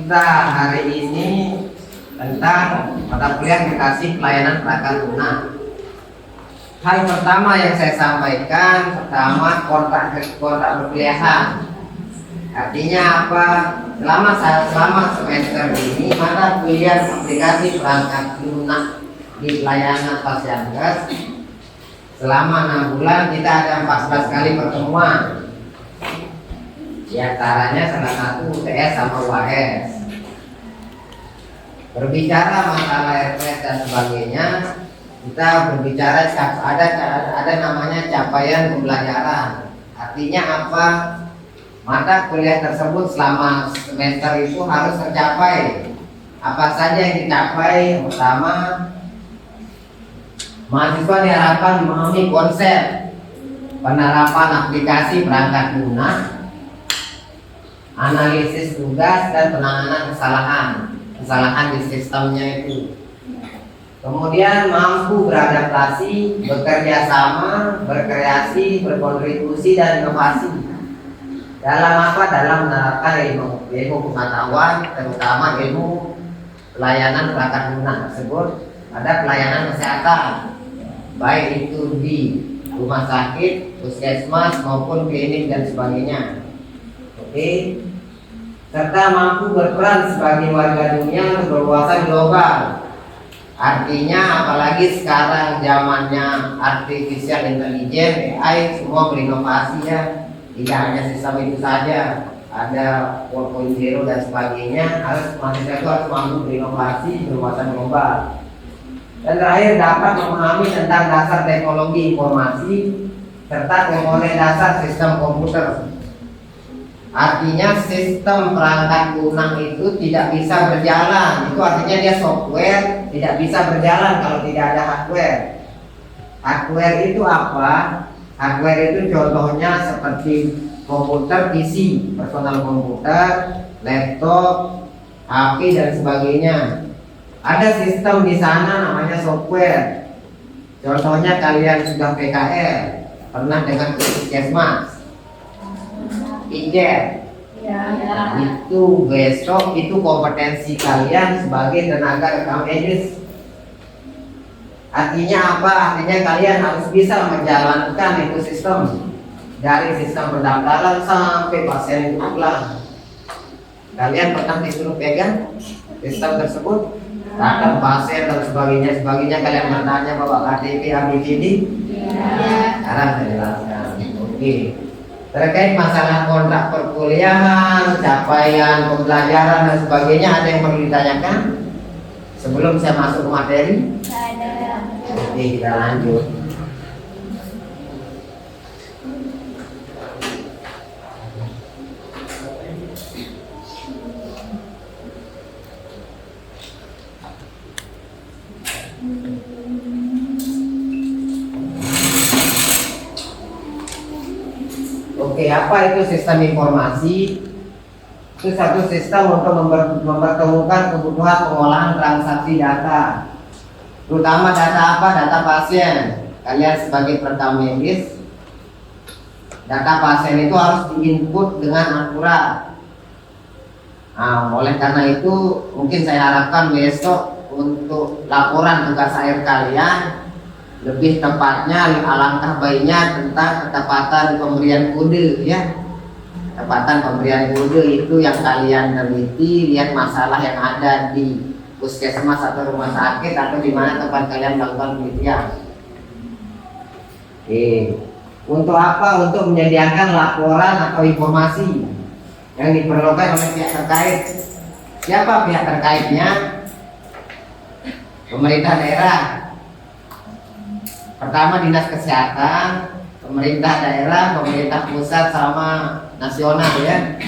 kita hari ini tentang mata kuliah edukasi pelayanan perangkat lunak. Hal pertama yang saya sampaikan, pertama kontrak perkuliahan. Artinya apa? Selama semester ini mata kuliah aplikasi perangkat lunak di pelayanan Pasyankes selama 6 bulan kita ada 14 kali pertemuan. Di antaranya salah satu UTS sama UAS. Berbicara masalah RPS dan sebagainya, kita berbicara ada namanya capaian pembelajaran. Artinya apa? Mata kuliah tersebut selama semester itu harus tercapai. Apa saja yang dicapai? Yang pertama, mahasiswa diharapkan memahami konsep penerapan aplikasi perangkat lunak, analisis tugas dan penanganan kesalahan di sistemnya itu. Kemudian mampu beradaptasi, bekerja sama, berkreasi, berkontribusi dan inovasi. Dalam apa? Dalam menerapkan ilmu pengetahuan, terutama ilmu pelayanan perangkat lunak tersebut. Ada pelayanan kesehatan, baik itu di rumah sakit, puskesmas maupun klinik dan sebagainya. Oke. Serta mampu berperan sebagai warga dunia untuk berwawasan global. Artinya apalagi sekarang zamannya artificial intelligence, AI, semua berinovasi ya. Tidak hanya sistem itu saja, ada 4.0 dan sebagainya. Mahasiswa itu harus mampu berinovasi, berwawasan global. Dan terakhir dapat memahami tentang dasar teknologi informasi serta komponen dasar sistem komputer. Artinya sistem perangkat lunak itu tidak bisa berjalan. Itu artinya dia software tidak bisa berjalan kalau tidak ada hardware. Hardware itu apa? Hardware itu contohnya seperti komputer PC, personal komputer, laptop, HP dan sebagainya. Ada sistem di sana namanya software. Contohnya kalian sudah PKL, pernah dengan puskesmas, IJER. Itu besok itu kompetensi kalian sebagai tenaga rekam medis. Artinya apa? Artinya kalian harus bisa menjalankan itu sistem dari sistem pendaftaran sampai pasien itu pulang. Kalian pernah disuruh pegang sistem tersebut? Data pasien dan sebagainya kalian bertanya bawa KTP, ABCD? Sekarang saya jelaskan. Oke. Terkait masalah kontrak perkuliahan, capaian pembelajaran dan sebagainya, ada yang perlu ditanyakan sebelum saya masuk ke materi? Oke, kita lanjut. Oke, apa itu sistem informasi? Itu satu sistem untuk mempertemukan kebutuhan pengolahan transaksi data. Terutama data apa? Data pasien. Kalian sebagai perekam medis, data pasien itu harus diinput dengan akurat. Nah, oleh karena itu mungkin saya harapkan besok untuk laporan tugas akhir kalian, lebih tepatnya alangkah baiknya tentang ketepatan pemberian kode ya. Ketepatan pemberian kode itu yang kalian teliti, lihat masalah yang ada di puskesmas atau rumah sakit atau di mana tempat kalian melakukan penelitian. Untuk apa? Untuk menyediakan laporan atau informasi yang diperlukan oleh pihak terkait. Siapa pihak terkaitnya? Pemerintah daerah. Pertama Dinas Kesehatan, pemerintah daerah, pemerintah pusat sama nasional ya.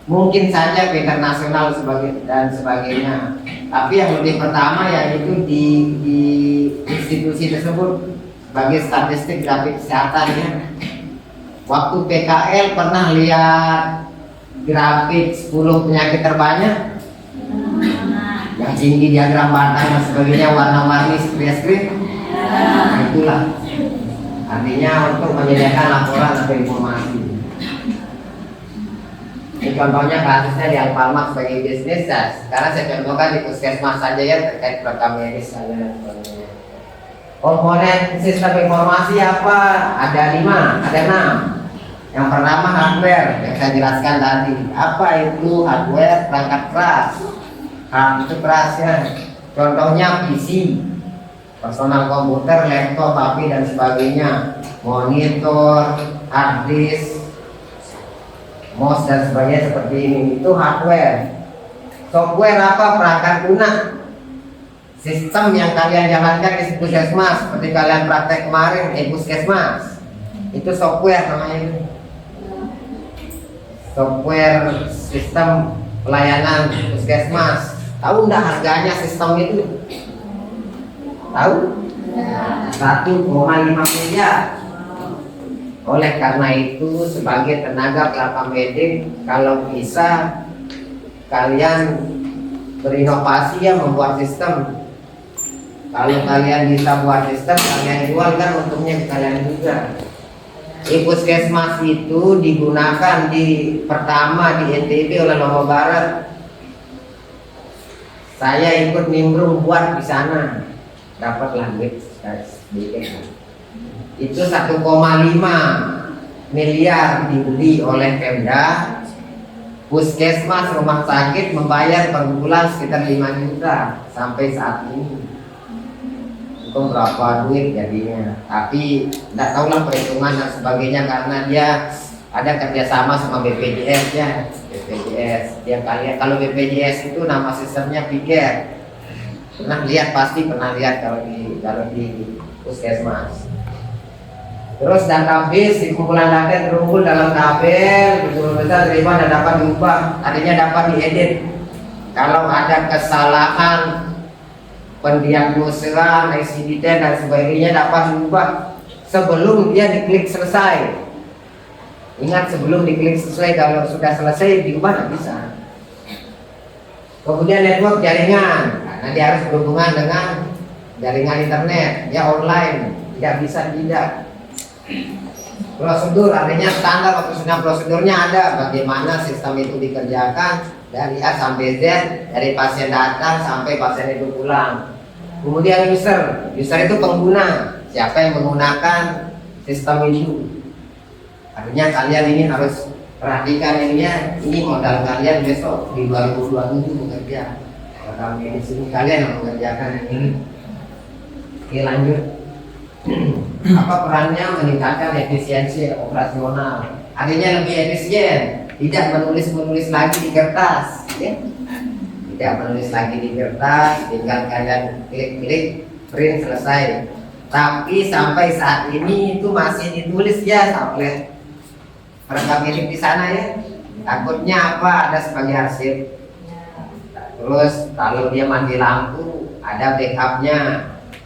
Mungkin saja bidang nasional dan sebagainya. Tapi yang lebih pertama yaitu di institusi tersebut sebagai statistik grafik kesehatan ya. Waktu PKL pernah lihat grafik 10 penyakit terbanyak yang tinggi diagram batang dan sebagainya, warna-warni screen. Nah, itulah artinya untuk menyediakan laporan atau informasi. Oke, contohnya kasusnya di Alfamart sebagai bisnis ya. Sekarang saya contohkan di puskesmas saja ya terkait rekam medis dan sebagainya. Komponen sistem informasi apa? Ada 5, ada 6. Yang pertama hardware yang saya jelaskan tadi. Apa itu hardware? Perangkat keras. Itu keras ya. Contohnya PC, personal komputer, laptop, HP dan sebagainya, monitor, hard disk, mouse dan sebagainya seperti ini. Itu hardware. Software apa? Perangkat lunak. Sistem yang kalian jalankan di puskesmas seperti kalian praktek kemarin di puskesmas. Itu software namanya itu. Software sistem pelayanan puskesmas. Tahu enggak harganya sistem itu? Tahu? 1,5 miliar. Oleh karena itu sebagai tenaga pelapor medik, kalau bisa kalian berinovasi ya membuat sistem. Kalau kalian bisa buat sistem, kalian jual kan untungnya kalian juga. Di puskesmas itu digunakan pertama di NTB oleh Lombok Barat. Saya ikut nimbrung buat di sana, dapatlah duit sedikit. Itu 1,5 miliar dibeli oleh Pemda. Puskesmas rumah sakit membayar per bulan sekitar 5 juta sampai saat ini. Itu berapa duit jadinya, tapi tidak tahulah perhitungan dan sebagainya karena dia ada kerjasama sama BPJS ya. BPJS dia kalian kalau BPJS itu nama sistemnya Piker, pernah lihat, pasti pernah lihat kalau di puskesmas. Terus database, kumpulan data terkumpul dalam tabel, betul-betul terima dan dapat diubah, artinya dapat diedit. Kalau ada kesalahan pendiagnosaan, ICD-10 dan sebagainya dapat diubah sebelum dia diklik selesai. Ingat, sebelum diklik selesai, kalau sudah selesai diubah tidak bisa. Kemudian network jaringan, nah, dia harus berhubungan dengan jaringan internet, ya online, tidak bisa tidak. Prosedur artinya standar prosedurnya ada, bagaimana sistem itu dikerjakan dari A sampai Z, dari pasien datang sampai pasien itu pulang. Kemudian user itu pengguna, siapa yang menggunakan sistem itu. Artinya kalian ini harus perhatikan ini ya, ini modal kalian besok di 2027 bekerja. Kalau di sini kalian yang mengerjakan ini. Oke, lanjut. Apa perannya? Meningkatkan efisiensi operasional. Artinya lebih efisien, tidak menulis lagi di kertas, ya. Tidak menulis lagi di kertas, tinggal kalian klik print selesai. Tapi sampai saat ini itu masih ditulis ya, tablet rekam medik di sana ya. Takutnya apa? Ada sebagai arsip. Terus kalau dia mati lampu, ada backupnya.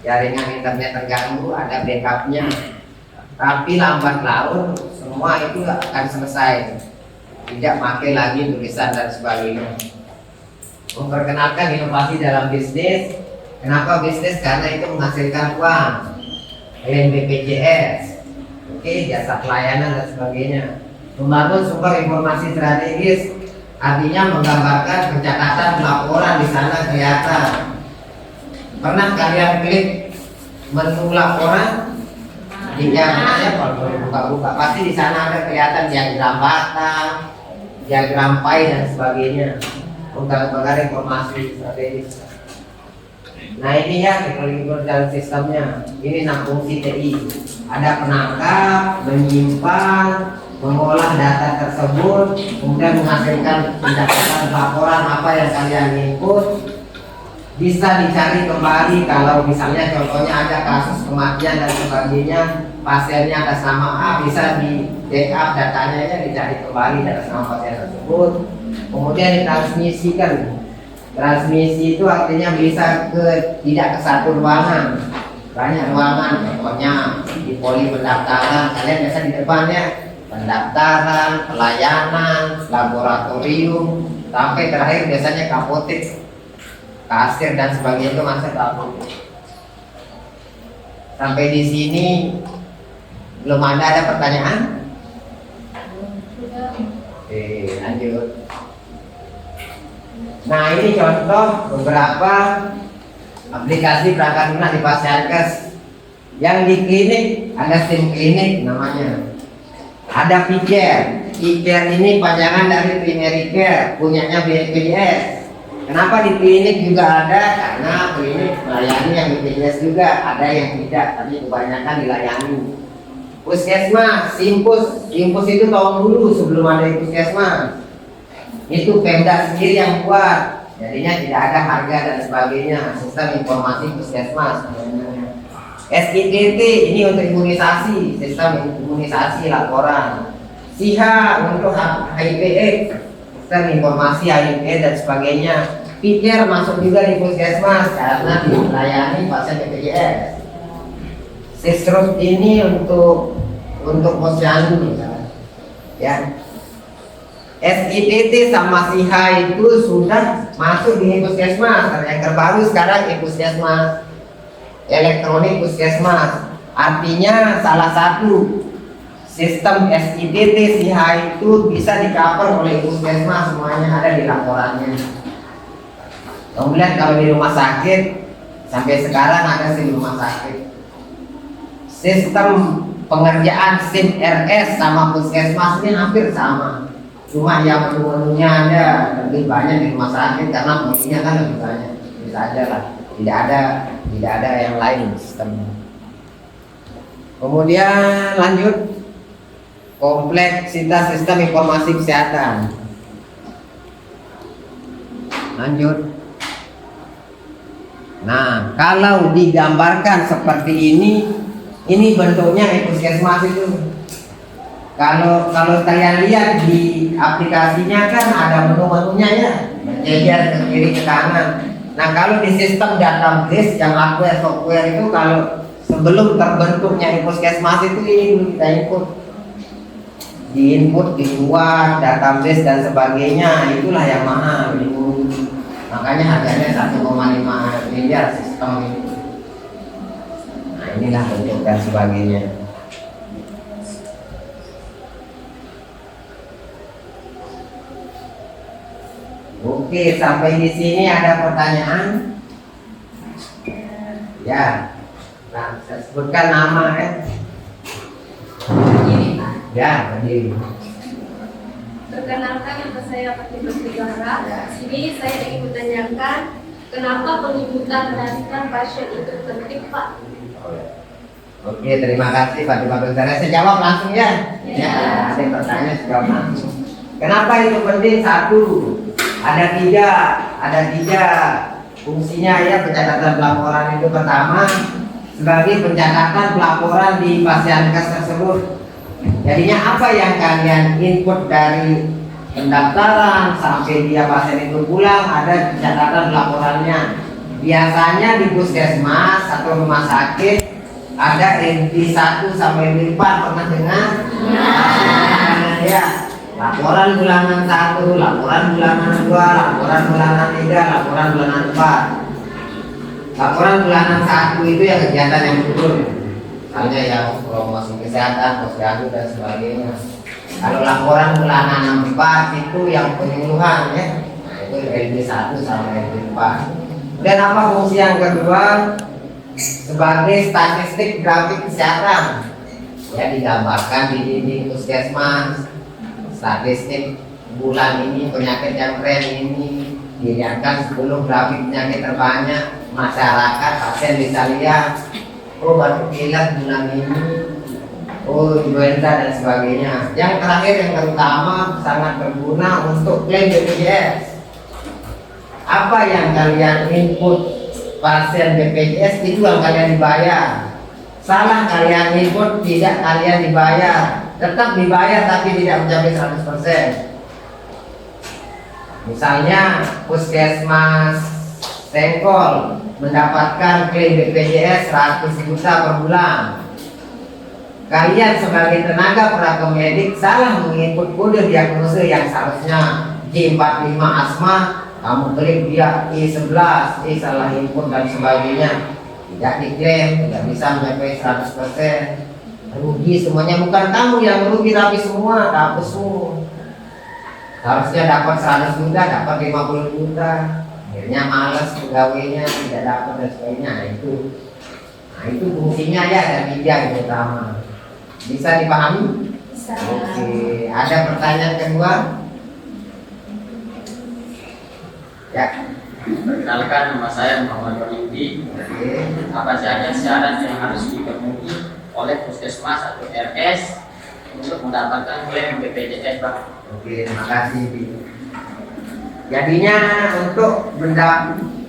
Jaringan internet terganggu, ada backupnya. Tapi lambat laun semua itu akan selesai, tidak pakai lagi tulisan dan sebagainya. Memperkenalkan inovasi dalam bisnis. Kenapa bisnis? Karena itu menghasilkan uang. Klaim BPJS, oke, jasa pelayanan dan sebagainya. Membangun sumber informasi strategis, artinya menggambarkan pencatatan laporan di sana kelihatan. Pernah kalian klik menu laporan di jamannya kalau buka-buka pasti di sana ada kelihatan diagram batang, diagram pai dan sebagainya. Menggambarkan informasi strategis. Nah ini ya teknologi dan sistemnya. Ini 6 fungsi TI. Ada penangkap, menyimpan, mengolah data tersebut, kemudian menghasilkan pencatatan laporan apa yang kalian input. Bisa dicari kembali kalau misalnya contohnya ada kasus kematian dan sebagainya, pasiennya atas nama A, bisa di backup datanya ya, dicari kembali atas nama pasien tersebut. Kemudian ditransmisikan. Transmisi itu artinya bisa tidak ke satu ruangan, banyak ruangan. Contohnya di poli pendaftaran, kalian biasa di depan ya, pendaftaran, pelayanan, laboratorium, sampai terakhir biasanya kapotik, kasir dan sebagainya itu masuk kapotik. Sampai di sini belum ada pertanyaan? Oke, lanjut. Nah, ini contoh beberapa aplikasi perangkat lunak di Pasienkes. Yang di klinik ada SIM klinik namanya. Ada Picare. Picare ini panjangan dari Primary Care, punyanya BPJS. Kenapa di klinik juga ada? Karena klinik melayani yang BPJS juga, ada yang tidak, tapi kebanyakan dilayani. Puskesmas, Simpus itu tahun dulu sebelum ada puskesmas. Itu Pemda sendiri yang buat, jadinya tidak ada harga dan sebagainya. Sistem informasi puskesmas. SITT ini untuk imunisasi, sistem imunisasi laporan. SIHA untuk HIV/AIDS, sistem informasi HIV dan sebagainya. Picare masuk juga di puskesmas karena dilayani pasien BPJS. Sisrut ini untuk posyandu, ya. SITT sama SIHA itu sudah masuk di puskesmas. Yang terbaru sekarang di puskesmas elektronik puskesmas. Artinya salah satu sistem SITT SIHA itu bisa di-cover oleh puskesmas, semuanya ada di laporannya. Kemudian kalau di rumah sakit sampai sekarang ada di rumah sakit. Sistem pengerjaan SIM RS sama puskesmas ini hampir sama. Cuma yang menu-menunya ada lebih banyak di rumah sakit karena menunya kan lebih banyak. Bisa aja lah. Tidak ada yang lain sistemnya. Kemudian lanjut kompleksitas sistem informasi kesehatan. Lanjut. Nah, kalau digambarkan seperti ini bentuknya puskesmas itu. Kalau kalian lihat di aplikasinya kan ada menu-menunya ya, berjejer ke kiri ke kanan. Nah, kalau di sistem database yang hardware software itu kalau sebelum terbentuknya puskesmas itu ini dulu kita input, dibuat database dan sebagainya, itulah yang mahal. Makanya harganya 1,5 miliar sistem itu. Nah, inilah bentuk dan sebagainya. Oke, sampai di sini ada pertanyaan? Ya. Nah, saya sebutkan nama ya. Ya, berdiri. Perkenalkan, nama saya Fatimah Negara. Di sini saya ingin menanyakan kenapa penyebutan daftar pasien itu penting, Pak? Oke, terima kasih Fatimah Negara. Saya jawab langsung ya. Ya, ada pertanyaan saya jawab langsung. Kenapa itu penting? Satu, ada tiga fungsinya ya pencatatan pelaporan itu. Pertama, sebagai pencatatan pelaporan di Pasienkes tersebut. Jadinya apa yang kalian input dari pendaftaran sampai dia pasien itu pulang ada catatan pelaporannya. Biasanya di puskesmas atau rumah sakit ada MD 1 sampai MD 4, pernah dengar? Ya. Laporan bulanan 1, laporan bulanan 2, laporan bulanan 3, laporan bulanan 4. Laporan bulanan 1 itu yang kegiatan yang turun, misalnya yang promosi kesehatan, posyandu dan sebagainya. Kalau laporan bulanan 4 itu yang penyuluhan ya, itu LD 1 sampai LD 4. Dan apa fungsi yang kedua? Sebagai statistik grafik kesehatan ya, digambarkan di puskesmas. Statistik bulan ini penyakit yang tren ini dilihatkan 10 grafik penyakit terbanyak, masyarakat pasien bisa lihat oh batuk pilek bulan ini, oh influenza dan sebagainya. Yang terakhir yang terutama sangat berguna untuk klaim BPJS. Apa yang kalian input pasien BPJS itu yang kalian dibayar. Salah kalian input, tidak kalian dibayar. Tetap dibayar tapi tidak mencapai 100%. Misalnya puskesmas Sengkol mendapatkan klaim BPJS 100 juta per bulan. Kalian sebagai tenaga prakem medik salah menginput kode diagnosa yang seharusnya J45 asma, kamu klik dia I11, salah input dan sebagainya. Tidak diklaim, tidak bisa mencapai 100%. Rugi semuanya, bukan kamu yang rugi tapi semua kampus semua. Harusnya dapat 100 juta, dapat 50 juta. Akhirnya males pegawainya, tidak dapat dan sebagainya. Nah itu fungsinya ya ada 3 yang utama. Bisa dipahami? Bisa. Oke, ada pertanyaan kedua? Ya. Perkenalkan, nama saya Muhammad Wahyudi. Oke. Apa saja syarat yang harus dipenuhi oleh puskesmas atau RS untuk mendapatkan klaim BPJS, Pak? Oke, terima kasih. Jadinya untuk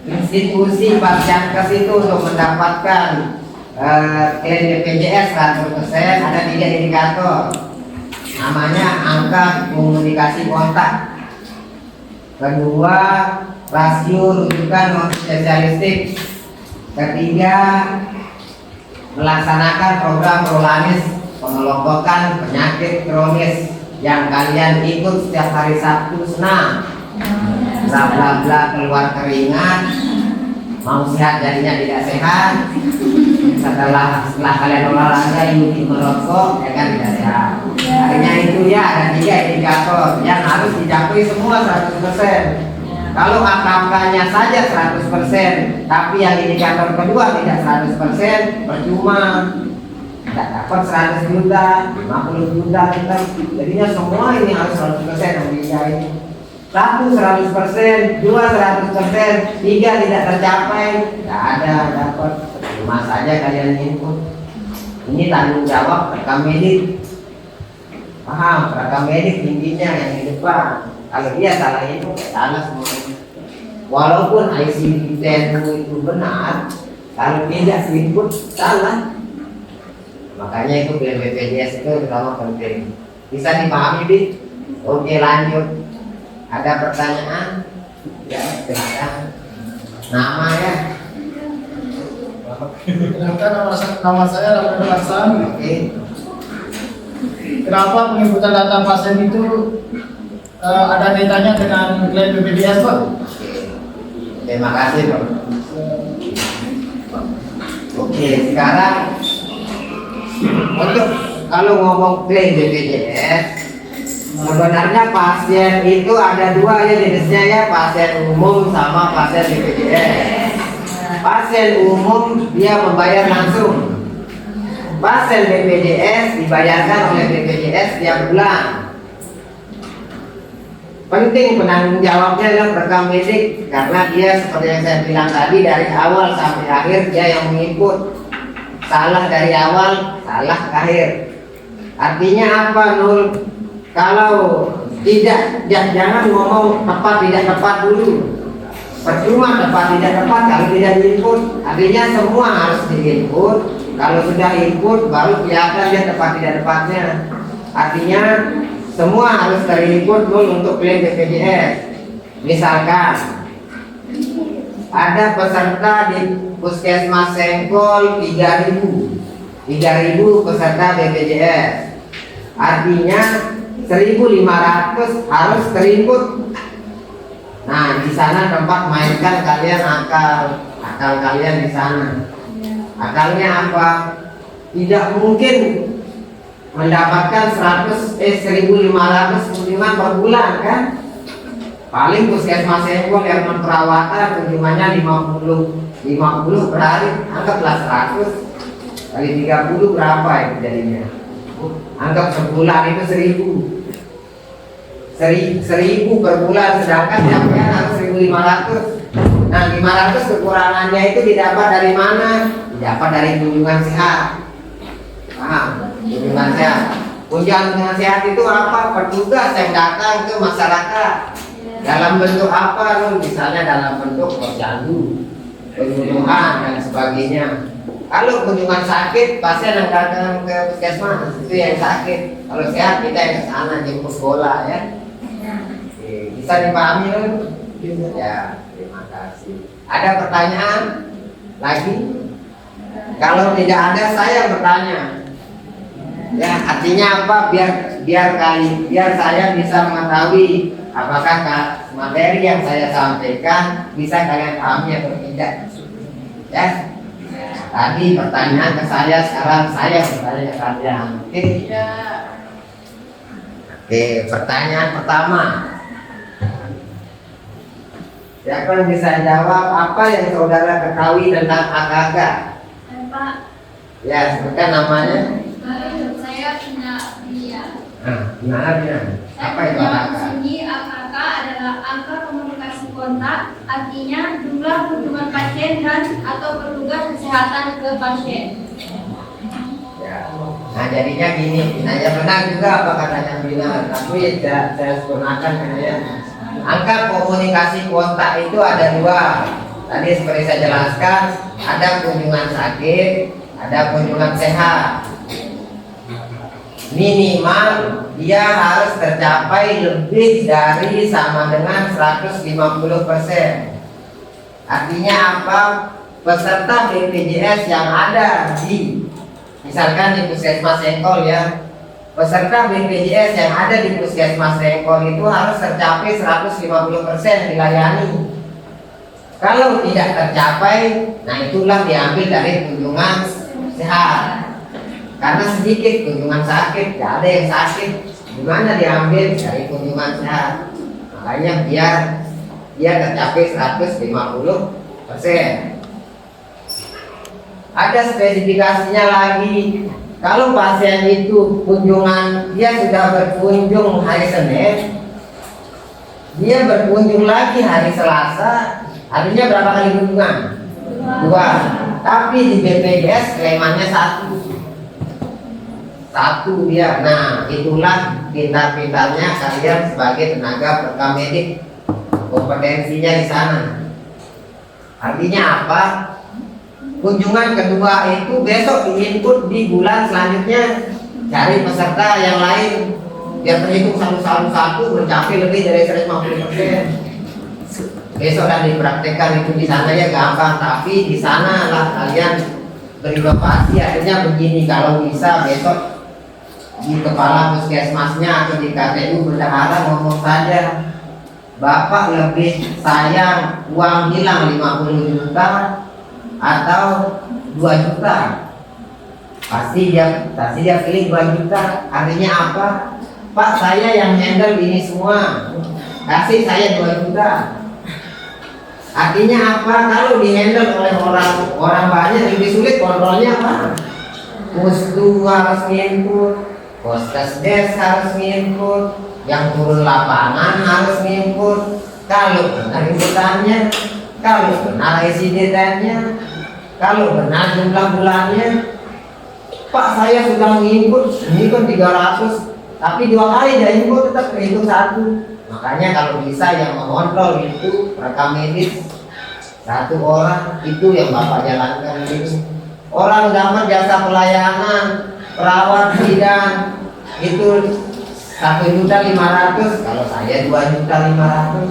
institusi Pascankes itu untuk mendapatkan klaim BPJS 100% ada 3 indikator. Namanya angka komunikasi kontak. Kedua, rasio rujukan non spesialistik. Ketiga, melaksanakan program Prolanis pengelompokan penyakit kronis yang kalian ikut setiap hari Sabtu senam. Bla bla bla keluar keringat, mau sehat jadinya tidak sehat. Setelah kalian olahraga ikuti merokok, ya kan tidak sehat. Artinya itu ya ada 3 indikator yang harus dicapai semua 100%. Kalau angka-angkanya saja 100%, tapi yang indikator kedua tidak 100%, percuma. Tidak dapat 100 juta, 50 juta, jadinya semua ini harus 100% yang ini. 1 100%, 2 100%, 3 tidak tercapai, tidak ada dapat. Cuma saja kalian input. Ini tanggung jawab rekam medik. Paham? Rekam medik tingginya yang di depan. Kalau dia salah input, salah semuanya. Walaupun ICD-10 itu benar, kalau tidak input salah. Makanya itu BPJS itu terutama penting. Bisa dipahami, Bi? Oke, lanjut. Ada pertanyaan? Ya, silakan. Nama ya? Kenalkan, nama saya Ramadan Hasan. Oke. Kenapa penginputan data pasien itu ada kaitannya dengan klaim BPJS, Pak? Oke. Terima kasih, Bro. Oke, sekarang untuk kalau ngomong klaim BPJS, sebenarnya pasien itu ada 2 ya jenisnya ya, pasien umum sama pasien BPJS. Pasien umum dia membayar langsung. Pasien BPJS dibayarkan oleh BPJS tiap bulan. Penting penanggung jawabnya adalah rekam medik, karena dia seperti yang saya bilang tadi dari awal sampai akhir dia yang menginput. Salah dari awal, salah akhir. Artinya apa, Nul? Kalau tidak, jangan ngomong tepat tidak tepat dulu. Percuma tepat tidak tepat kalau tidak diinput. Artinya semua harus diinput. Kalau sudah input baru kelihatan dia tepat tidak tepatnya. Artinya semua harus terinput dulu untuk klaim BPJS. Misalkan ada peserta di Puskesmas Sengkol 3.000 peserta BPJS. Artinya 1.500 harus terinput. Nah, di sana tempat mainkan kalian akal kalian di sana. Akalnya apa? Tidak mungkin mendapatkan 1.500 kunjungan per bulan kan? Paling Puskesmas Sengkol yang memperawatan kunjungannya 50 per hari, anggaplah 100 kali 30 berapa itu jadinya? Anggap sebulan itu 1.000 per bulan, sedangkan sampean harus 1.500. Nah, 500 kekurangannya itu didapat dari mana? Didapat dari kunjungan sehat. Paham? Kunjungan sehat. Kunjungan sehat itu apa? Petugas yang datang ke masyarakat. Dalam bentuk apa? Misalnya dalam bentuk posyandu, penyuluhan dan sebagainya. Kalau kunjungan sakit, pasien yang datang ke puskesmas itu yang sakit. Kalau sehat kita yang ke sana jemput bola ya. Oke, bisa dipahami kan? Ya, terima kasih. Ada pertanyaan lagi? Kalau tidak ada saya bertanya. Ya, artinya apa? Biar saya bisa mengetahui apakah materi yang saya sampaikan bisa kalian pahami atau tidak. Ya. Tadi pertanyaan ke saya, sekarang saya bertanya ke kalian. Oke? Oke, pertanyaan pertama. Siapa yang bisa jawab apa yang saudara ketahui tentang AKK? Pak, Ya, sebutkan namanya. saya punya dia. Nah, gimana dia? Apa itu AKK? Sini AKK adalah angka komunikasi kontak, artinya jumlah kunjungan pasien dan atau petugas kesehatan ke pasien. Ya. Nah, jadinya gini, ya benar juga apa katanya benar, tapi saya sempurnakan ya. Angka komunikasi kontak itu ada dua. Tadi seperti saya jelaskan, ada kunjungan sakit, ada kunjungan sehat. Minimal dia harus tercapai lebih dari sama dengan 150%. Artinya apa? Peserta BPJS yang ada di, misalkan di Puskesmas Sengkol ya, peserta BPJS yang ada di Puskesmas Sengkol itu harus tercapai 150% dilayani. Kalau tidak tercapai, nah itulah diambil dari kunjungan sehat. Karena sedikit kunjungan sakit, tidak ada yang sakit, gimana diambil dari kunjungan sehat? Makanya biar dia tercapai 150%. Ada spesifikasinya lagi. Kalau pasien itu kunjungan, dia sudah berkunjung hari Senin, dia berkunjung lagi hari Selasa, artinya berapa kali kunjungan? 2. Tapi di BPJS klaimannya 1 dia. Nah, itulah pintar-pintarnya kalian sebagai tenaga rekam medik, kompetensinya di sana. Artinya apa? Kunjungan kedua itu besok diinput di bulan selanjutnya, cari peserta yang lain biar terhitung satu mencapai lebih dari 150%. Besok dan dipraktekkan itu di sana ya gampang, tapi di sana lah kalian berinovasi. Akhirnya begini, kalau bisa besok di kepala puskesmasnya atau di KTU bendahara ngomong saja, Bapak lebih sayang uang hilang 50 juta atau 2 juta. Pasti dia pilih 2 juta. Artinya apa? Pak, saya yang handle ini semua, kasih saya 2 juta. Artinya apa? Kalau di handle oleh orang banyak lebih sulit kontrolnya apa? Pustu harus nginput, Poskesdes harus nginput, yang turun lapangan harus nginput. Kalau benar inputannya, kalau benar isi datanya, kalau benar jumlah bulannya. Pak, saya sudah nginput, ini kan 300, tapi 2 kali dia input tetap terhitung 1. Makanya kalau bisa yang mengontrol itu rekam medis 1 orang, itu yang Bapak jalankan ini. Orang dapat jasa pelayanan, perawat bidan itu 1.500.000, kalau saya 2.500.000,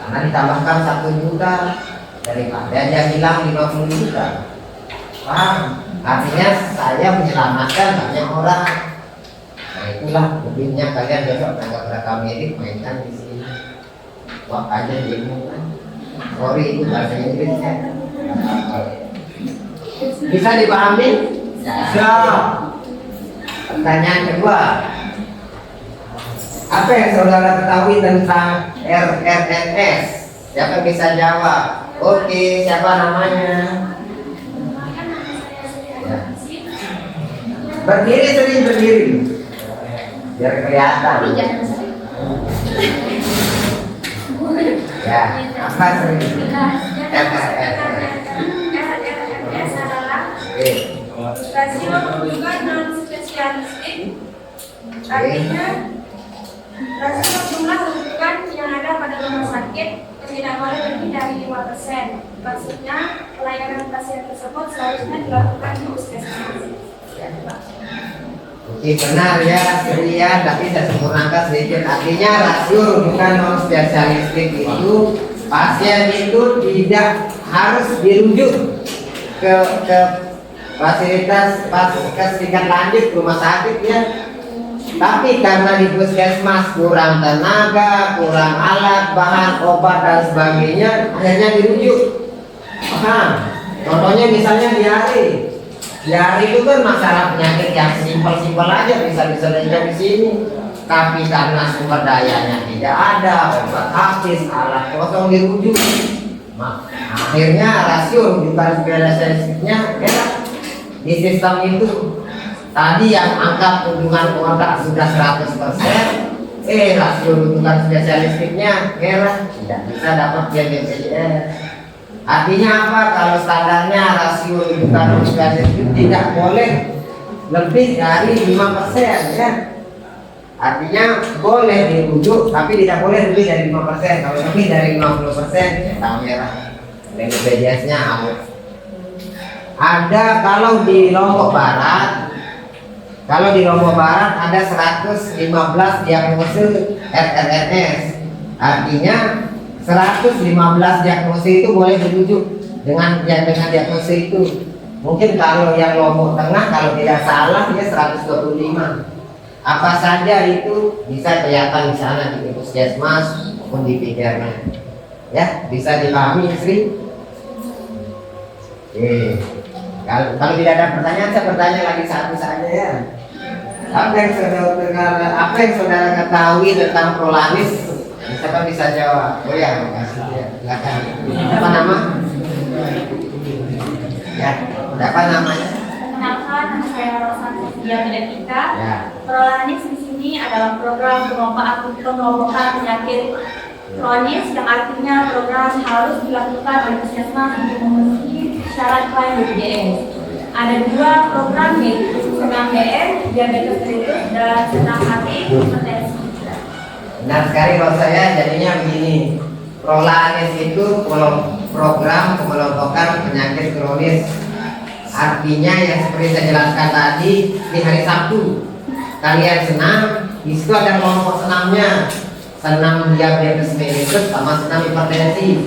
karena ditambahkan 1 juta daripada dia hilang 50 juta. Paham? Artinya saya menyelamatkan banyak orang. Nah, itulah lebihnya kalian besok tanggap rekam medik mainkan di sini. Wah, aja demo kan. Sorry, itu bahasa Inggrisnya. Bisa dipahami? Ya. Pertanyaan kedua, apa yang saudara ketahui tentang RRNS? Siapa bisa jawab? Oke, siapa namanya? Ya. Berdiri, sering berdiri, biar kelihatan. Ya, apa sering? RRNS adalah rasio kunjungan non spesialistik, artinya rasio jumlah rujukan yang ada pada rumah sakit yang tidak boleh lebih dari 5%. Maksudnya pelayanan pasien tersebut seharusnya dilakukan di puskesmas. Oke, benar ya, sekian, tapi saya sempurnakan sedikit. Artinya rasio rujukan non spesialistik itu pasien itu tidak harus dirujuk ke fasilitas paskes tingkat lanjut rumah sakit ya. Tapi karena di puskesmas kurang tenaga, kurang alat, bahan, obat dan sebagainya, akhirnya dirujuk. Contohnya misalnya diare. Diare itu kan masalah penyakit yang simpel-simpel aja bisa diselesaikan di sini. Tapi karena sumber dayanya tidak ada, obat habis, alat kosong dirujuk, akhirnya rasio rujukan spesialisnya di sistem itu tadi yang angka kunjungan kontrak sudah 100%, rasio rujukan spesialistiknya tidak bisa dapat BPJS. Artinya apa? Kalau standarnya rasio rujukan spesialistik tidak boleh lebih dari 5%, ya. Artinya boleh dirujuk tapi tidak boleh lebih dari 5%. Kalau lebih dari 50% ya merah. BPJS-nya out. Ada kalau di Lombok Barat ada 115 diagnosis RRNS. Artinya 115 diagnosis itu boleh dirujuk dengan diagnosis itu. Mungkin kalau yang Lombok Tengah kalau tidak salah dia 125. Apa saja itu bisa kelihatan di sana di puskesmas maupun di PDR-nya. Ya, bisa dipahami, Sri? Kalau tidak ada pertanyaan, saya bertanya lagi satu saja ya. Apa yang saudara ketahui tentang prolanis? Siapa bisa jawab? Oh ya, makasih ya. Silakan. Apa nama? Ya, apa namanya? Perkenalkan, nama saya Rosanti Diamedetika. Ya. Prolanis di sini adalah program pengelompokan penyakit kronis yang artinya program harus dilakukan oleh puskesmas untuk memenuhi syarat klaim BPJS. Ada 2 program yaitu senam BM, diabetes mellitus, dan senam hati, hipertensi. Benar sekali kalau saya jadinya begini. Prolanis itu program pengelompokan penyakit kronis. Artinya yang seperti saya jelaskan tadi di hari Sabtu kalian senam, di situ ada kelompok senamnya, senam diabetes mellitus sama senam hipertensi.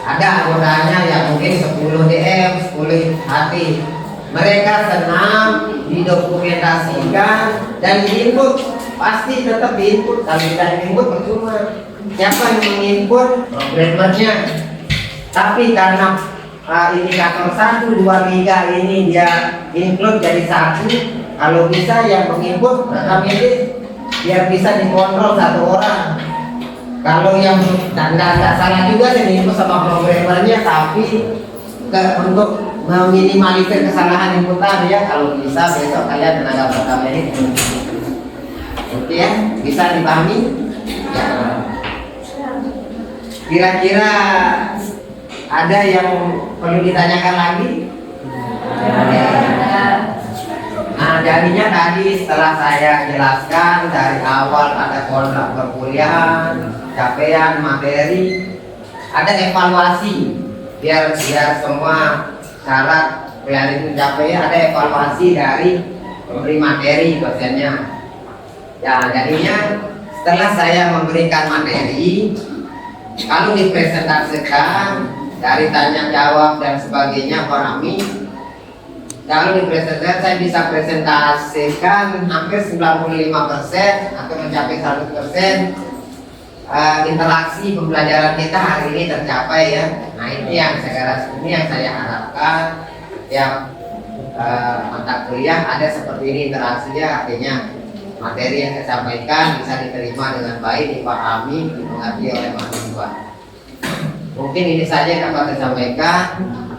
Ada anggotanya yang mungkin 10 DM, 10 hati. Mereka senam, didokumentasikan dan diinput. Pasti tetap diinput, kalau tidak diinput percuma. Siapa yang menginput? Programmernya. Tapi karena indikator 1, 2, 3 ini dia include jadi 1. Kalau bisa yang menginput rekam ini biar bisa dikontrol 1 orang. Kalau yang tidak salah juga sih input sama programmernya, tapi untuk meminimalisir kesalahan inputan ya, kalau bisa besok kalian tenaga pertama ini. Oke ya, bisa dipahami? Ya. Kira-kira ada yang perlu ditanyakan lagi? Nah, jadinya tadi setelah saya jelaskan dari awal ada kontrak perkuliahan, capaian materi, ada evaluasi biar semua syarat kuliah itu dicapai, ada evaluasi dari pemberi materi dosennya. Ya, jadinya setelah saya memberikan materi, kalau dipresentasikan dari tanya jawab dan sebagainya Korami, kalau dipresentasikan saya bisa presentasikan hampir 95% atau mencapai 100%. Interaksi pembelajaran kita hari ini tercapai ya. Nah ini yang saya harapkan yang mata kuliah ada seperti ini interaksinya, artinya materi yang saya sampaikan bisa diterima dengan baik, dipahami, dimengerti oleh mahasiswa. Mungkin ini saja yang dapat saya sampaikan.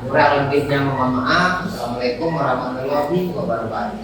Kurang lebihnya mohon maaf. Assalamualaikum warahmatullahi wabarakatuh.